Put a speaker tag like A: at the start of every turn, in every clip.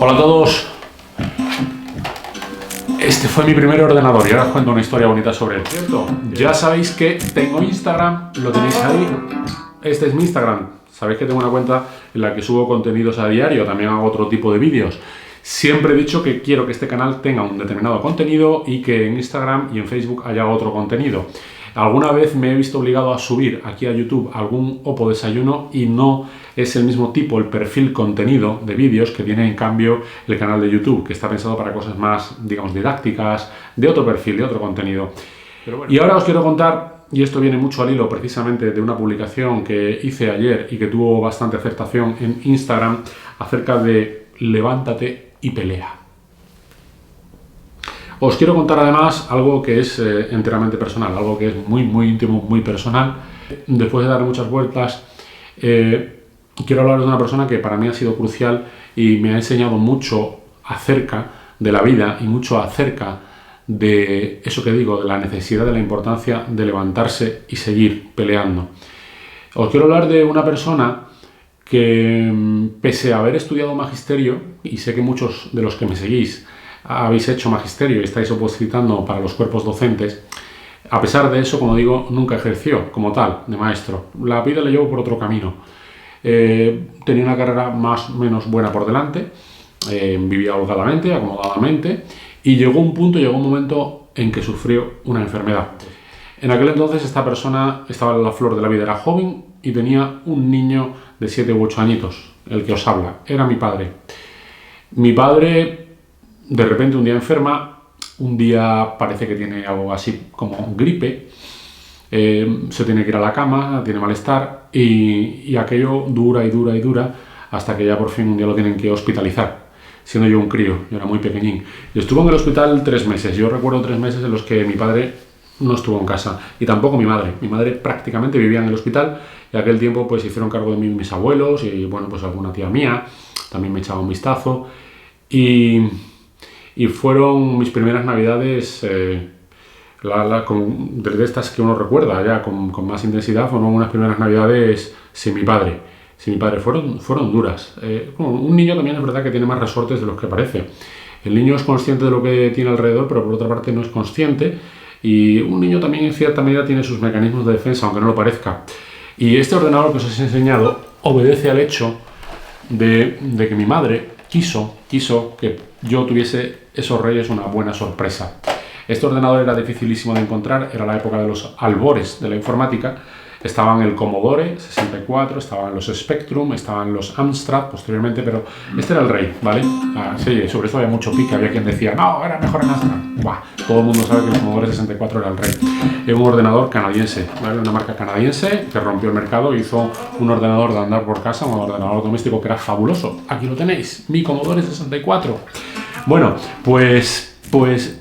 A: Hola a todos. Este fue mi primer ordenador y ahora os cuento una historia bonita sobre él. ¿Cierto? Ya sabéis que tengo Instagram, lo tenéis ahí. Este es mi Instagram. Sabéis que tengo una cuenta en la que subo contenidos a diario, también hago otro tipo de vídeos. Siempre he dicho que quiero que este canal tenga un determinado contenido y que en Instagram y en Facebook haya otro contenido. Alguna vez me he visto obligado a subir aquí a YouTube algún Oppo desayuno y no es el mismo tipo, el perfil contenido de vídeos que tiene en cambio el canal de YouTube, que está pensado para cosas más, digamos, didácticas, de otro perfil, de otro contenido. Pero bueno. Y ahora os quiero contar, y esto viene mucho al hilo precisamente de una publicación que hice ayer y que tuvo bastante aceptación en Instagram, acerca de levántate y pelea. Os quiero contar además algo que es enteramente personal, algo que es muy íntimo, muy personal. Después de dar muchas vueltas, quiero hablar de una persona que para mí ha sido crucial y me ha enseñado mucho acerca de la vida y mucho acerca de eso que digo, de la necesidad, de la importancia de levantarse y seguir peleando. Os quiero hablar de una persona que, pese a haber estudiado magisterio, y sé que muchos de los que me seguís habéis hecho magisterio y estáis opositando para los cuerpos docentes, a pesar de eso, como digo, nunca ejerció como tal de maestro. La vida le llevó por otro camino. Tenía una carrera más o menos buena por delante, vivía holgadamente, acomodadamente, y llegó un momento en que sufrió una enfermedad. En aquel entonces esta persona estaba en la flor de la vida, era joven y tenía un niño de 7 u 8 añitos, el que os habla, era mi padre. Mi padre, de repente un día enferma, un día parece que tiene algo así como gripe, se tiene que ir a la cama, tiene malestar y aquello dura hasta que ya por fin un día lo tienen que hospitalizar, siendo yo un crío, yo era muy pequeñín. Y estuvo en el hospital 3 meses, yo recuerdo 3 meses en los que mi padre no estuvo en casa y tampoco mi madre prácticamente vivía en el hospital y aquel tiempo pues se hicieron cargo de mí mis abuelos y bueno, pues alguna tía mía también me echaba un vistazo y fueron mis primeras navidades, de estas que uno recuerda ya con más intensidad, fueron unas primeras navidades sin mi padre. Fueron duras. Un niño también es verdad que tiene más resortes de los que parece. El niño es consciente de lo que tiene alrededor, pero por otra parte no es consciente. Y un niño también en cierta medida tiene sus mecanismos de defensa, aunque no lo parezca. Y este ordenador que os he enseñado obedece al hecho de que mi madre quiso que yo tuviese esos reyes una buena sorpresa. Este ordenador era dificilísimo de encontrar, era la época de los albores de la informática. Estaban el Commodore 64, estaban los Spectrum, estaban los Amstrad posteriormente, pero este era el rey, ¿vale? Sí, sobre esto había mucho pique, había quien decía, no, era mejor en Amstrad. Buah, todo el mundo sabe que el Commodore 64 era el rey. Era un ordenador canadiense, ¿vale? Una marca canadiense que rompió el mercado, hizo un ordenador de andar por casa, un ordenador doméstico que era fabuloso. Aquí lo tenéis, mi Commodore 64. Bueno, pues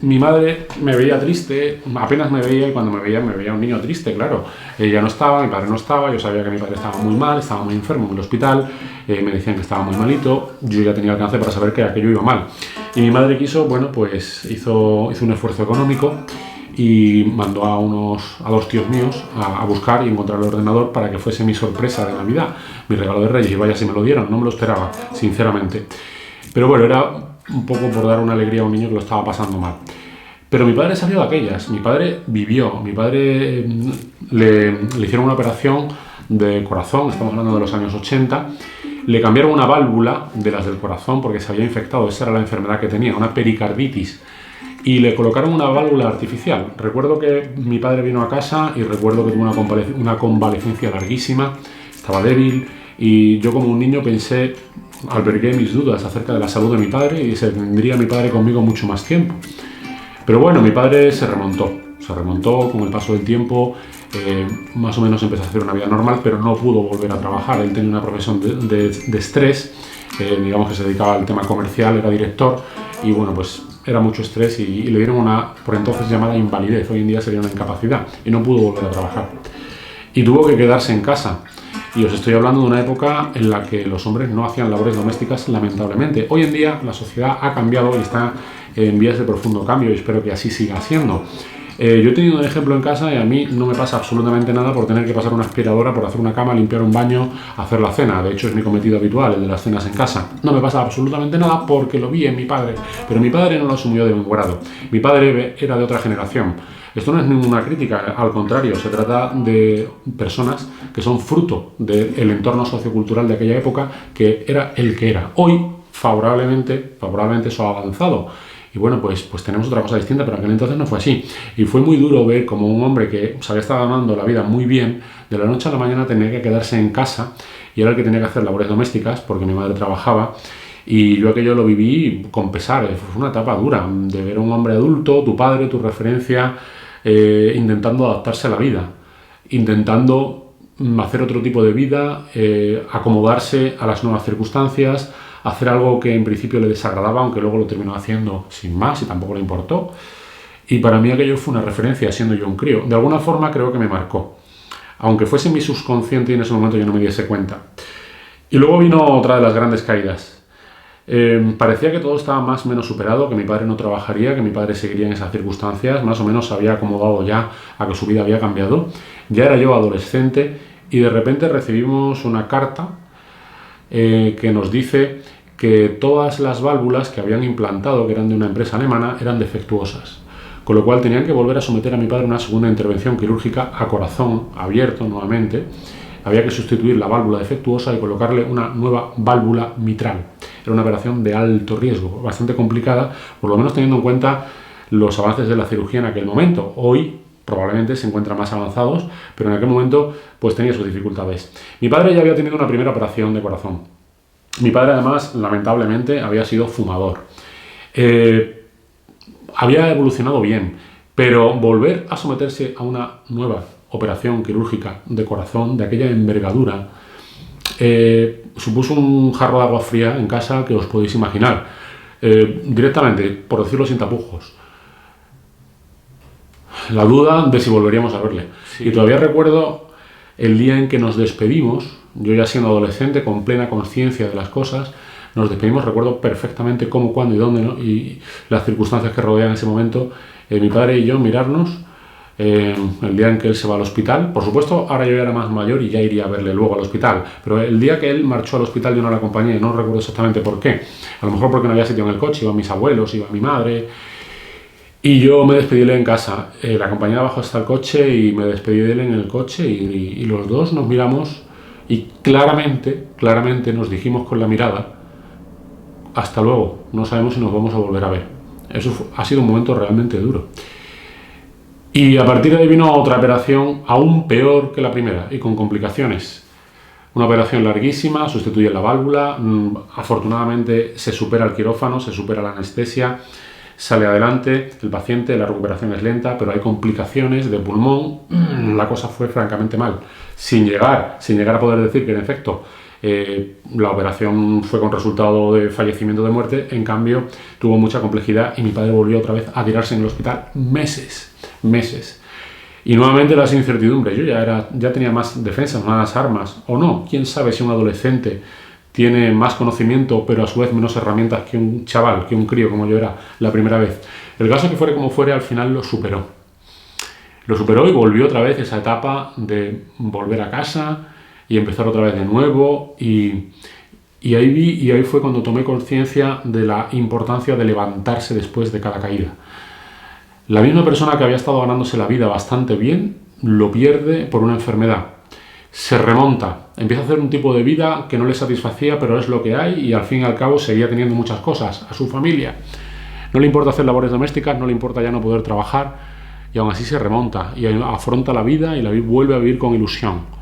A: mi madre me veía triste, apenas me veía y cuando me veía un niño triste, claro. Ella no estaba, mi padre no estaba, yo sabía que mi padre estaba muy mal, estaba muy enfermo en el hospital, me decían que estaba muy malito, yo ya tenía alcance para saber que aquello iba mal. Y mi madre quiso, bueno, pues hizo un esfuerzo económico y mandó a 2 tíos míos a buscar y encontrar el ordenador para que fuese mi sorpresa de Navidad, mi regalo de Reyes, y vaya si me lo dieron, no me lo esperaba, sinceramente. Pero bueno, era un poco por dar una alegría a un niño que lo estaba pasando mal. Pero mi padre salió de aquellas, mi padre vivió, mi padre le hicieron una operación de corazón, estamos hablando de los años 80, le cambiaron una válvula de las del corazón porque se había infectado, esa era la enfermedad que tenía, una pericarditis, y le colocaron una válvula artificial. Recuerdo que mi padre vino a casa y recuerdo que tuvo una convalecencia larguísima, estaba débil, y yo como un niño pensé, albergué mis dudas acerca de la salud de mi padre y se tendría mi padre conmigo mucho más tiempo. Pero bueno, mi padre se remontó con el paso del tiempo, más o menos empezó a hacer una vida normal, pero no pudo volver a trabajar. Él tenía una profesión de estrés, digamos que se dedicaba al tema comercial, era director y bueno, pues era mucho estrés y le dieron una, por entonces llamada invalidez, hoy en día sería una incapacidad, y no pudo volver a trabajar. Y tuvo que quedarse en casa. Y os estoy hablando de una época en la que los hombres no hacían labores domésticas, lamentablemente. Hoy en día la sociedad ha cambiado y está en vías de profundo cambio y espero que así siga siendo. Yo he tenido un ejemplo en casa y a mí no me pasa absolutamente nada por tener que pasar una aspiradora, por hacer una cama, limpiar un baño, hacer la cena. De hecho, es mi cometido habitual, el de las cenas en casa. No me pasa absolutamente nada porque lo vi en mi padre, pero mi padre no lo asumió de buen grado. Mi padre era de otra generación. Esto no es ninguna crítica, al contrario, se trata de personas que son fruto del entorno sociocultural de aquella época, que era el que era. Hoy, favorablemente eso ha avanzado. Y bueno, pues tenemos otra cosa distinta, pero en aquel entonces no fue así. Y fue muy duro ver como un hombre que se había estado ganando la vida muy bien, de la noche a la mañana tenía que quedarse en casa y era el que tenía que hacer labores domésticas porque mi madre trabajaba. Y yo aquello lo viví con pesar. Fue una etapa dura de ver a un hombre adulto, tu padre, tu referencia, intentando adaptarse a la vida, intentando hacer otro tipo de vida, acomodarse a las nuevas circunstancias, hacer algo que en principio le desagradaba, aunque luego lo terminó haciendo sin más y tampoco le importó. Y para mí aquello fue una referencia, siendo yo un crío. De alguna forma creo que me marcó, aunque fuese mi subconsciente y en ese momento yo no me diese cuenta. Y luego vino otra de las grandes caídas. Parecía que todo estaba más o menos superado, que mi padre no trabajaría, que mi padre seguiría en esas circunstancias, más o menos se había acomodado ya a que su vida había cambiado. Ya era yo adolescente y de repente recibimos una carta que nos dice que todas las válvulas que habían implantado, que eran de una empresa alemana, eran defectuosas. Con lo cual tenían que volver a someter a mi padre a una segunda intervención quirúrgica a corazón abierto nuevamente. Había que sustituir la válvula defectuosa y colocarle una nueva válvula mitral. Era una operación de alto riesgo, bastante complicada, por lo menos teniendo en cuenta los avances de la cirugía en aquel momento. Hoy probablemente se encuentran más avanzados, pero en aquel momento pues tenía sus dificultades. Mi padre ya había tenido una primera operación de corazón. Mi padre además, lamentablemente, había sido fumador. Había evolucionado bien, pero volver a someterse a una nueva operación quirúrgica de corazón de aquella envergadura supuso un jarro de agua fría en casa que os podéis imaginar. Directamente, por decirlo sin tapujos, la duda de si volveríamos a verle. Sí. Y todavía recuerdo el día en que nos despedimos, yo ya siendo adolescente, con plena conciencia de las cosas, nos despedimos, recuerdo perfectamente cómo, cuándo y dónde, ¿no? Y las circunstancias que rodean ese momento, mi padre y yo mirarnos, el día en que él se va al hospital. Por supuesto, ahora yo ya era más mayor y ya iría a verle luego al hospital, pero el día que él marchó al hospital yo no le acompañé, no recuerdo exactamente por qué. A lo mejor porque no había sitio en el coche, iban mis abuelos, iba mi madre, y yo me despedí de él en casa. La acompañé abajo hasta el coche y me despedí de él en el coche y los dos nos miramos y claramente nos dijimos con la mirada: hasta luego, no sabemos si nos vamos a volver a ver. Eso ha sido un momento realmente duro. Y a partir de ahí vino otra operación aún peor que la primera y con complicaciones. Una operación larguísima, sustituye la válvula, afortunadamente se supera el quirófano, se supera la anestesia, sale adelante el paciente, la recuperación es lenta, pero hay complicaciones de pulmón. La cosa fue francamente mal, sin llegar a poder decir que en efecto la operación fue con resultado de fallecimiento, de muerte. En cambio tuvo mucha complejidad y mi padre volvió otra vez a tirarse en el hospital meses. Y nuevamente las incertidumbres. Yo ya tenía más defensas, más armas, o no. Quién sabe si un adolescente tiene más conocimiento, pero a su vez menos herramientas que un chaval, que un crío como yo era la primera vez. El caso, que fuere como fuere, al final lo superó. Lo superó y volvió otra vez esa etapa de volver a casa y empezar otra vez de nuevo. Y ahí fue cuando tomé conciencia de la importancia de levantarse después de cada caída. La misma persona que había estado ganándose la vida bastante bien, lo pierde por una enfermedad. Se remonta, empieza a hacer un tipo de vida que no le satisfacía, pero es lo que hay, y al fin y al cabo seguía teniendo muchas cosas, a su familia. No le importa hacer labores domésticas, no le importa ya no poder trabajar, y aún así se remonta y afronta la vida y la vuelve a vivir con ilusión.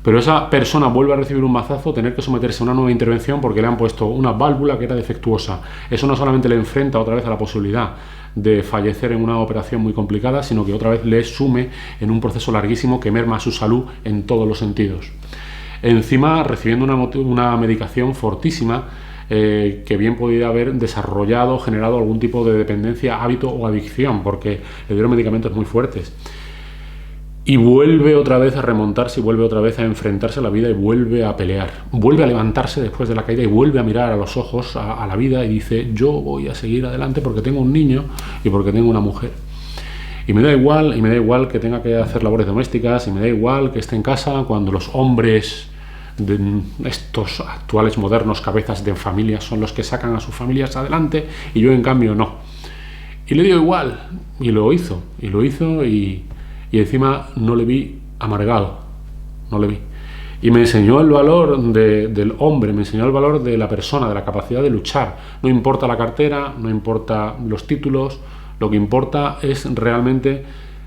A: Pero esa persona vuelve a recibir un mazazo, tener que someterse a una nueva intervención porque le han puesto una válvula que era defectuosa. Eso no solamente le enfrenta otra vez a la posibilidad de fallecer en una operación muy complicada, sino que otra vez le sume en un proceso larguísimo que merma su salud en todos los sentidos. Encima recibiendo una medicación fortísima que bien podía haber desarrollado, generado algún tipo de dependencia, hábito o adicción, porque le dieron medicamentos muy fuertes. Y vuelve otra vez a remontarse y vuelve otra vez a enfrentarse a la vida y vuelve a pelear. Vuelve a levantarse después de la caída y vuelve a mirar a los ojos a la vida y dice: yo voy a seguir adelante porque tengo un niño y porque tengo una mujer. Y me da igual que tenga que hacer labores domésticas, y me da igual que esté en casa cuando los hombres de estos actuales modernos cabezas de familia son los que sacan a sus familias adelante y yo en cambio no. Y le dio igual, y lo hizo, y encima no le vi amargado, no le vi. Y me enseñó el valor del hombre, me enseñó el valor de la persona, de la capacidad de luchar. No importa la cartera, no importa los títulos, lo que importa es realmente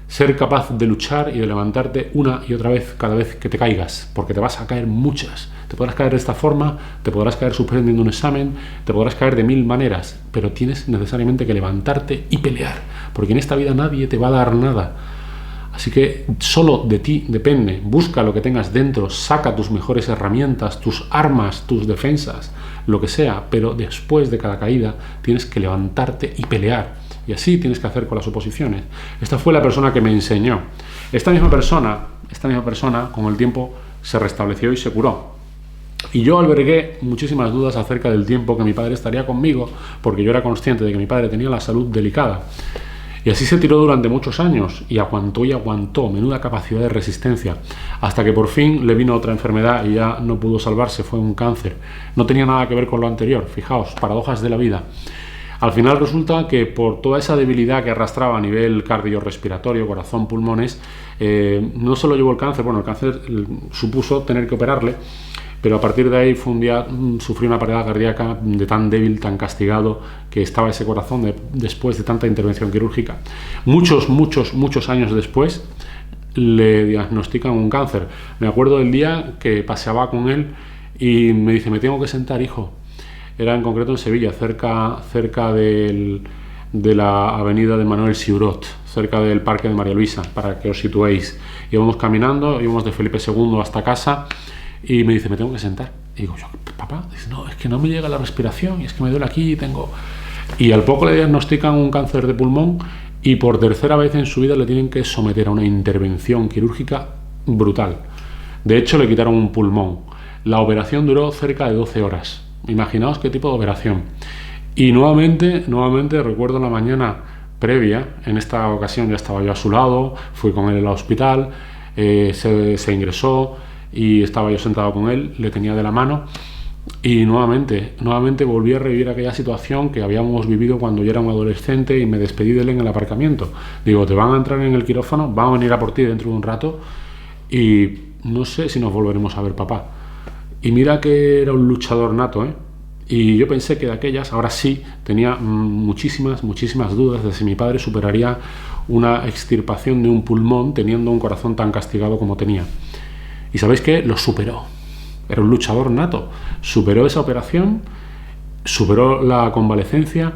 A: ser capaz de luchar y de levantarte una y otra vez cada vez que te caigas, porque te vas a caer muchas. Te podrás caer de esta forma, te podrás caer suspendiendo un examen, te podrás caer de 1000 maneras, pero tienes necesariamente que levantarte y pelear, porque en esta vida nadie te va a dar nada. Así que solo de ti depende. Busca lo que tengas dentro, saca tus mejores herramientas, tus armas, tus defensas, lo que sea, pero después de cada caída tienes que levantarte y pelear. Y así tienes que hacer con las oposiciones. Esta fue la persona que me enseñó. Esta misma persona con el tiempo se restableció y se curó. Y yo albergué muchísimas dudas acerca del tiempo que mi padre estaría conmigo, porque yo era consciente de que mi padre tenía la salud delicada. Y así se tiró durante muchos años, y aguantó, menuda capacidad de resistencia, hasta que por fin le vino otra enfermedad y ya no pudo salvarse, fue un cáncer. No tenía nada que ver con lo anterior, fijaos, paradojas de la vida. Al final resulta que por toda esa debilidad que arrastraba a nivel cardiorrespiratorio, corazón, pulmones, no solo llevó el cáncer, bueno, el cáncer supuso tener que operarle, pero a partir de ahí fue un día, sufrió una parada cardíaca de tan débil, tan castigado que estaba ese corazón después de tanta intervención quirúrgica. Muchos años después le diagnostican un cáncer. Me acuerdo del día que paseaba con él y me dice, me tengo que sentar, hijo. Era en concreto en Sevilla, cerca de la avenida de Manuel Siurot, cerca del Parque de María Luisa, para que os situéis. Íbamos caminando, íbamos de Felipe II hasta casa y me dice, me tengo que sentar. Y digo yo, papá, dice, no, es que no me llega la respiración y es que me duele aquí y tengo... Y al poco le diagnostican un cáncer de pulmón y por tercera vez en su vida le tienen que someter a una intervención quirúrgica brutal. De hecho, le quitaron un pulmón. La operación duró cerca de 12 horas. Imaginaos qué tipo de operación. Y nuevamente recuerdo la mañana previa, en esta ocasión ya estaba yo a su lado, fui con él al hospital, se ingresó y estaba yo sentado con él, le tenía de la mano y nuevamente volví a revivir aquella situación que habíamos vivido cuando yo era un adolescente y me despedí de él en el aparcamiento. Digo, te van a entrar en el quirófano, van a venir a por ti dentro de un rato y no sé si nos volveremos a ver, papá. Y mira que era un luchador nato, ¿eh? Y yo pensé que de aquellas, ahora sí, tenía muchísimas dudas de si mi padre superaría una extirpación de un pulmón teniendo un corazón tan castigado como tenía. ¿Y sabéis qué? Lo superó. Era un luchador nato. Superó esa operación, superó la convalecencia.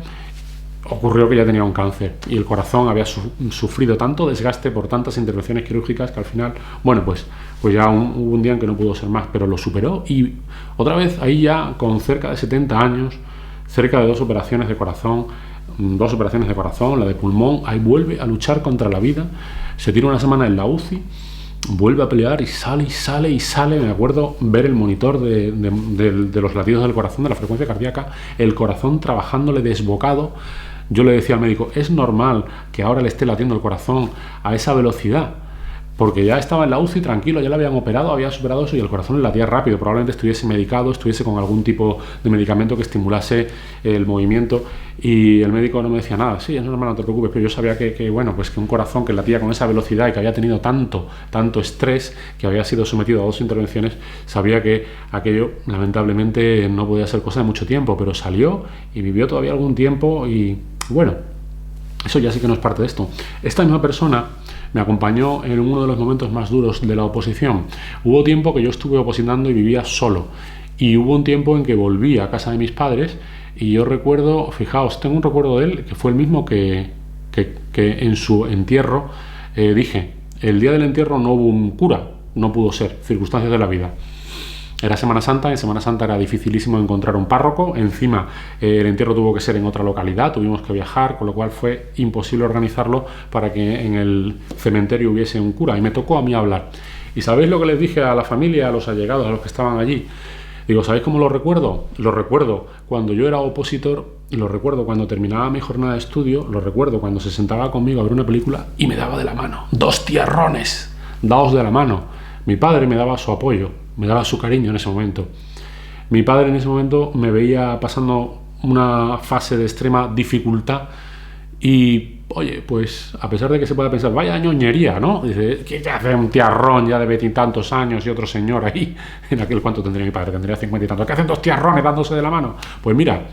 A: Ocurrió que ya tenía un cáncer y el corazón había sufrido tanto desgaste por tantas intervenciones quirúrgicas que al final, bueno, pues ya hubo un día en que no pudo ser más, pero lo superó y otra vez ahí ya con cerca de 70 años, cerca de dos operaciones de corazón, la de pulmón, ahí vuelve a luchar contra la vida, se tira una semana en la UCI, vuelve a pelear y sale. Me acuerdo ver el monitor de los latidos del corazón, de la frecuencia cardíaca, el corazón trabajándole desbocado. Yo le decía al médico, es normal que ahora le esté latiendo el corazón a esa velocidad, porque ya estaba en la UCI tranquilo, ya le habían operado, había superado eso y el corazón le latía rápido, probablemente estuviese medicado, estuviese con algún tipo de medicamento que estimulase el movimiento y el médico no me decía nada, sí, es normal, no te preocupes, pero yo sabía que un corazón que latía con esa velocidad y que había tenido tanto estrés, que había sido sometido a 2 intervenciones, sabía que aquello lamentablemente no podía ser cosa de mucho tiempo, pero salió y vivió todavía algún tiempo y bueno, eso ya sí que no es parte de esto. Esta misma persona me acompañó en uno de los momentos más duros de la oposición. Hubo tiempo que yo estuve opositando y vivía solo. Y hubo un tiempo en que volví a casa de mis padres y yo recuerdo, fijaos, tengo un recuerdo de él que fue el mismo que en su entierro dije, el día del entierro no hubo un cura, no pudo ser, circunstancias de la vida. Era Semana Santa, en Semana Santa era dificilísimo encontrar un párroco, encima el entierro tuvo que ser en otra localidad, tuvimos que viajar, con lo cual fue imposible organizarlo para que en el cementerio hubiese un cura y me tocó a mí hablar. ¿Y sabéis lo que les dije a la familia, a los allegados, a los que estaban allí? Digo, ¿sabéis cómo lo recuerdo? Lo recuerdo cuando yo era opositor lo recuerdo cuando terminaba mi jornada de estudio, lo recuerdo cuando se sentaba conmigo a ver una película y me daba de la mano. 2 tiarrones dados de la mano. Mi padre me daba su apoyo, me daba su cariño en ese momento. Mi padre en ese momento me veía pasando una fase de extrema dificultad y, oye, pues a pesar de que se pueda pensar, vaya ñoñería, ¿no? Dice, ¿qué hace un tiarrón ya de 20 y tantos años y otro señor ahí? En aquel, ¿cuánto tendría mi padre? Tendría 50 y tantos. ¿Qué hacen 2 tiarrones dándose de la mano? Pues mira,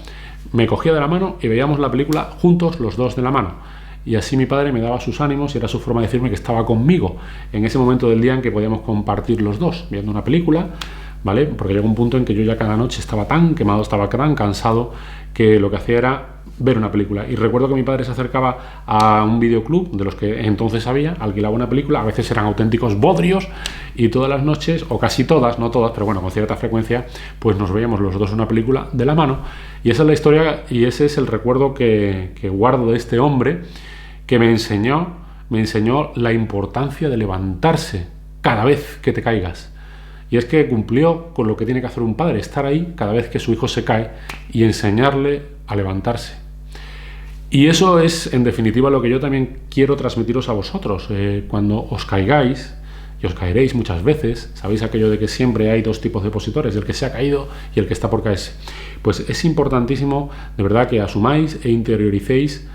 A: me cogía de la mano y veíamos la película juntos los 2 de la mano. Y así mi padre me daba sus ánimos y era su forma de decirme que estaba conmigo en ese momento del día en que podíamos compartir los 2, viendo una película, ¿vale? Porque llegó un punto en que yo ya cada noche estaba tan quemado, estaba tan cansado, que lo que hacía era ver una película. Y recuerdo que mi padre se acercaba a un videoclub, de los que entonces había, alquilaba una película, a veces eran auténticos bodrios, y todas las noches, o casi todas, no todas, pero bueno, con cierta frecuencia, pues nos veíamos los 2 una película de la mano. Y esa es la historia, y ese es el recuerdo que guardo de este hombre, que me enseñó la importancia de levantarse cada vez que te caigas. Y es que cumplió con lo que tiene que hacer un padre, estar ahí cada vez que su hijo se cae y enseñarle a levantarse. Y eso es, en definitiva, lo que yo también quiero transmitiros a vosotros. Cuando os caigáis, y os caeréis muchas veces, sabéis aquello de que siempre hay 2 tipos de opositores, el que se ha caído y el que está por caerse. Pues es importantísimo, de verdad, que asumáis e interioricéis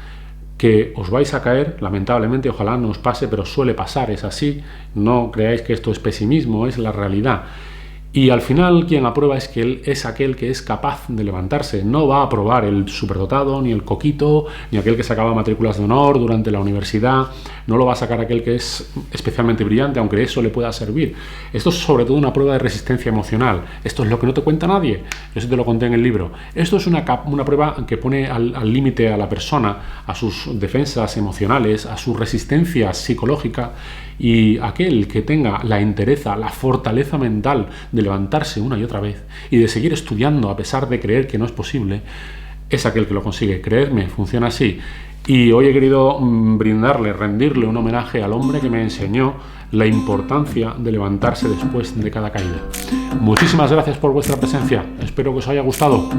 A: que os vais a caer, lamentablemente, ojalá no os pase, pero suele pasar, es así. No creáis que esto es pesimismo, es la realidad. Y al final quien aprueba es que él es aquel que es capaz de levantarse. No va a aprobar el superdotado, ni el coquito, ni aquel que sacaba matrículas de honor durante la universidad. No lo va a sacar aquel que es especialmente brillante, aunque eso le pueda servir. Esto es sobre todo una prueba de resistencia emocional. Esto es lo que no te cuenta nadie. Yo sí te lo conté en el libro. Esto es una prueba que pone al límite a la persona, a sus defensas emocionales, a su resistencia psicológica. Y aquel que tenga la entereza, la fortaleza mental de levantarse una y otra vez y de seguir estudiando a pesar de creer que no es posible, es aquel que lo consigue. Creedme, funciona así. Y hoy he querido rendirle un homenaje al hombre que me enseñó la importancia de levantarse después de cada caída. Muchísimas gracias por vuestra presencia. Espero que os haya gustado.